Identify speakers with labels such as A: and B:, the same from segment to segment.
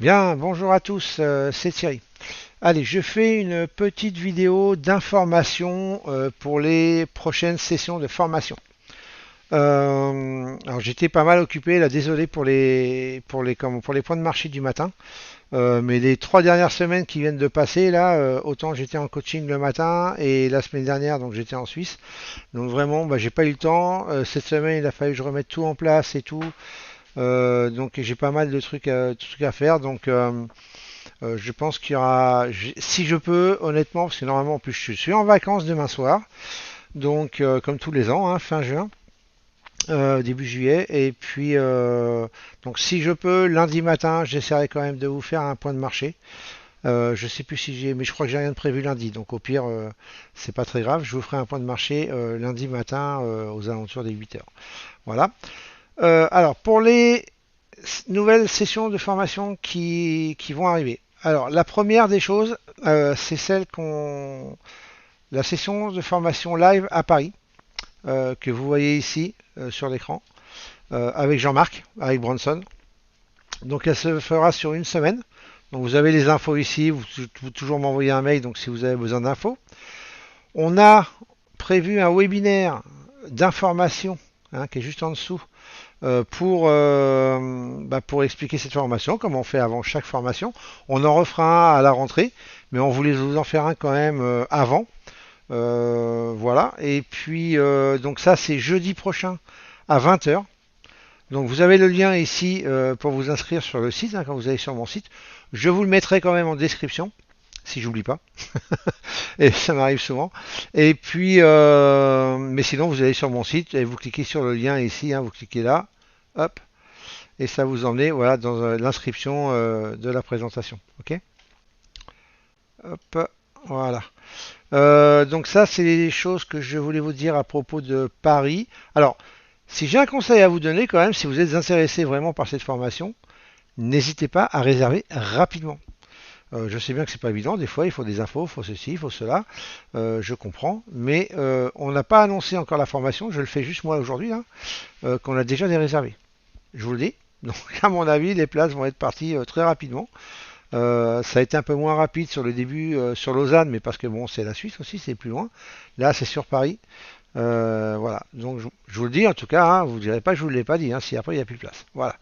A: Bien, bonjour à tous, c'est Thierry. Allez, je fais une petite vidéo d'information pour les prochaines sessions de formation. Alors j'étais pas mal occupé là, désolé pour les points de marché du matin. Mais les 3 dernières semaines qui viennent de passer là, autant j'étais en coaching le matin et la semaine dernière donc j'étais en Suisse. Donc vraiment, bah, j'ai pas eu le temps. Cette semaine il a fallu que je remette tout en place et tout. Donc j'ai pas mal de trucs à faire. Donc je pense qu'il y aura, si je peux, honnêtement, parce que normalement, en plus, je suis en vacances demain soir, donc comme tous les ans, hein, fin juin, début juillet, et puis donc si je peux, lundi matin, j'essaierai quand même de vous faire un point de marché. Je sais plus si j'ai, mais je crois que j'ai rien de prévu lundi, donc au pire, c'est pas très grave. Je vous ferai un point de marché lundi matin aux alentours des 8 heures. Voilà. Alors pour les nouvelles sessions de formation qui vont arriver. Alors, la première des choses, c'est la session de formation live à Paris, que vous voyez ici sur l'écran, avec Jean-Marc, avec Bronson. Donc, elle se fera sur une semaine. Donc, vous avez les infos ici, vous toujours m'envoyer un mail, donc si vous avez besoin d'infos. On a prévu un webinaire d'information, hein, qui est juste en dessous, pour expliquer cette formation, comme on fait avant chaque formation. On en refera un à la rentrée, mais on voulait vous en faire un quand même avant. Voilà. Et puis, donc ça, c'est jeudi prochain à 20 heures. Donc vous avez le lien ici pour vous inscrire sur le site, hein, quand vous allez sur mon site. Je vous le mettrai quand même en description, si j'oublie pas. Et ça m'arrive souvent. Et puis, mais sinon, vous allez sur mon site et vous cliquez sur le lien ici, hein, vous cliquez là, hop, et ça vous emmène voilà, dans l'inscription de la présentation. Ok. Hop, voilà. Donc ça, c'est les choses que je voulais vous dire à propos de Paris. Alors, si j'ai un conseil à vous donner quand même, si vous êtes intéressé vraiment par cette formation, n'hésitez pas à réserver rapidement. Je sais bien que c'est pas évident, des fois il faut des infos, il faut ceci, il faut cela, je comprends, mais on n'a pas annoncé encore la formation, je le fais juste moi aujourd'hui, hein, qu'on a déjà des réservés. Je vous le dis. Donc à mon avis, les places vont être parties très rapidement. Ça a été un peu moins rapide sur le début sur Lausanne, mais parce que bon, c'est la Suisse aussi, c'est plus loin. Là, c'est sur Paris. Voilà. Donc je vous le dis en tout cas, hein, vous ne direz pas que je vous l'ai pas dit, hein, si après il n'y a plus de place. Voilà.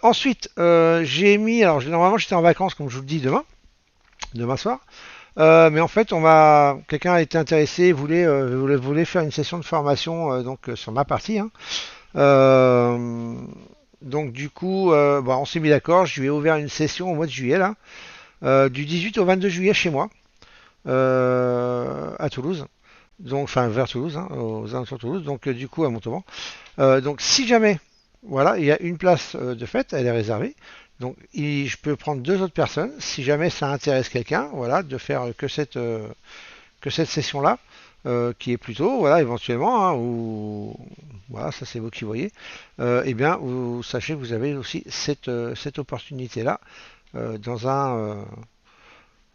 A: Ensuite, j'ai mis, alors normalement j'étais en vacances, comme je vous le dis, demain soir. Mais en fait, quelqu'un a été intéressé, voulait faire une session de formation sur ma partie, hein. Euh, donc du coup, on s'est mis d'accord. Je lui ai ouvert une session au mois de juillet là, du 18 au 22 juillet chez moi, à Toulouse. Donc, enfin vers Toulouse, hein, aux alentours de Toulouse. Donc du coup à Montauban. Donc si jamais, voilà, il y a une place de fait, elle est réservée. Donc je peux prendre deux autres personnes si jamais ça intéresse quelqu'un, voilà, de faire que cette session-là, qui est plutôt, voilà, éventuellement, hein, ou voilà, ça c'est vous qui voyez, eh bien, vous sachez que vous avez aussi cette opportunité-là dans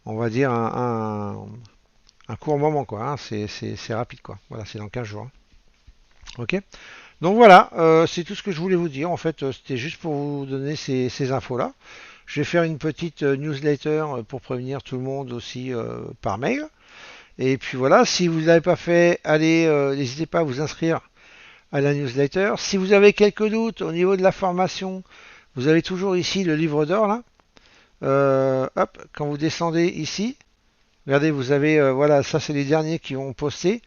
A: on va dire, un court moment, quoi, hein, c'est rapide, quoi. Voilà, c'est dans 15 jours, hein. Ok. Donc voilà, c'est tout ce que je voulais vous dire. En fait, c'était juste pour vous donner ces infos-là. Je vais faire une petite newsletter pour prévenir tout le monde aussi par mail. Et puis voilà, si vous ne l'avez pas fait, allez, n'hésitez pas à vous inscrire à la newsletter. Si vous avez quelques doutes au niveau de la formation, vous avez toujours ici le livre d'or là. Hop, quand vous descendez ici, regardez, vous avez, voilà, ça c'est les derniers qui ont posté.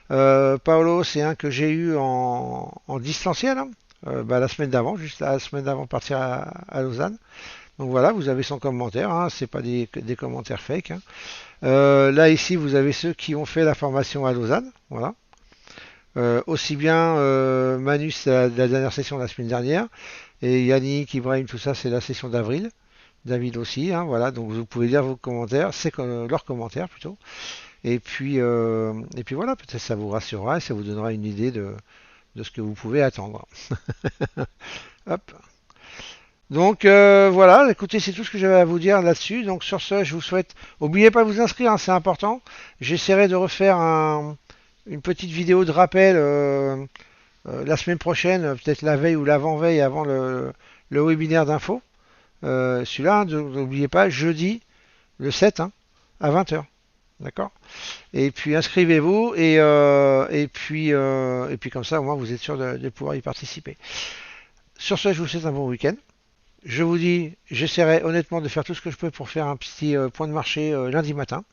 A: Paolo, c'est un que j'ai eu en distanciel, hein, la semaine d'avant, juste la semaine d'avant de partir à Lausanne. Donc voilà, vous avez son commentaire, hein, c'est pas des commentaires fake, hein. Là ici, vous avez ceux qui ont fait la formation à Lausanne, voilà. Aussi bien Manu, c'est la dernière session de la semaine dernière, et Yannick, Ibrahim, tout ça, c'est la session d'avril. David aussi, hein, voilà. Donc vous pouvez lire vos commentaires, c'est leurs commentaires plutôt. Et puis voilà, peut-être ça vous rassurera et ça vous donnera une idée de ce que vous pouvez attendre. Hop. Donc voilà, écoutez, c'est tout ce que j'avais à vous dire là-dessus. Donc sur ce, je vous souhaite, n'oubliez pas de vous inscrire, hein, c'est important. J'essaierai de refaire une petite vidéo de rappel la semaine prochaine, peut-être la veille ou l'avant-veille avant le webinaire d'info. Celui-là, hein, n'oubliez pas, jeudi le 7 hein, à 20h. D'accord? Et puis inscrivez-vous et puis comme ça, au moins, vous êtes sûr de pouvoir y participer. Sur ce, je vous souhaite un bon week-end. Je vous dis, j'essaierai honnêtement de faire tout ce que je peux pour faire un petit point de marché lundi matin.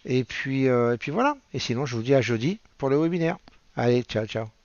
A: Et puis voilà. Et sinon, je vous dis à jeudi pour le webinaire. Allez, ciao, ciao.